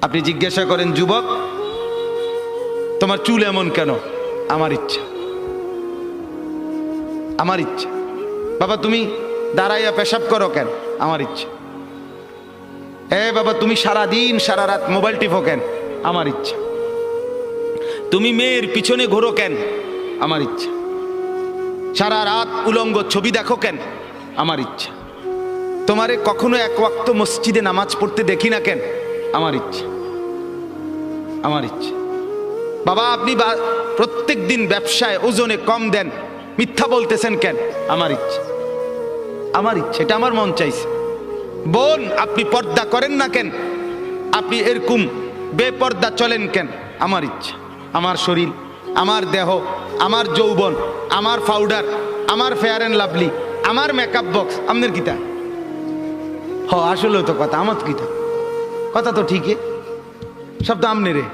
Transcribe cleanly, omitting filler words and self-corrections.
আপনি জিজ্ঞাসা করেন, যুবক তোমার চুল এমন কেন? আমার ইচ্ছা, আমার ইচ্ছা। বাবা তুমি দাঁড়াইয়া পেশাব করো কেন? আমার ইচ্ছা। বাবা তুমি সারা দিন সারা রাত মোবাইল টিপো কেন? আমার ইচ্ছা। তুমি মেয়ের পিছনে ঘোরো কেন? আমার ইচ্ছা। সারা রাত উলঙ্গ ছবি দেখো কেন? আমার ইচ্ছা। তোমারে কখনো এক ওয়াক্ত মসজিদে নামাজ পড়তে দেখি না কেন? আমার ইচ্ছা, আমার ইচ্ছা। বাবা আপনি প্রত্যেক দিন ব্যবসায় ওজনে কম দেন, মিথ্যা বলতেছেন কেন? আমার ইচ্ছা, আমার ইচ্ছা, এটা আমার মন চাইছে। বোন আপনি পর্দা করেন না কেন? আপনি এরকম বেপর্দা চলেন কেন? আমার ইচ্ছা। আমার শরীর, আমার দেহ, আমার যৌবন, আমার পাউডার, আমার ফেয়ার অ্যান্ড লাভলি, আমার মেকআপ বক্স, আপনার কিতা? আসলেও তো কথা, আমার কিতা? কথা তো ঠিকই, সব তো আমনে রে।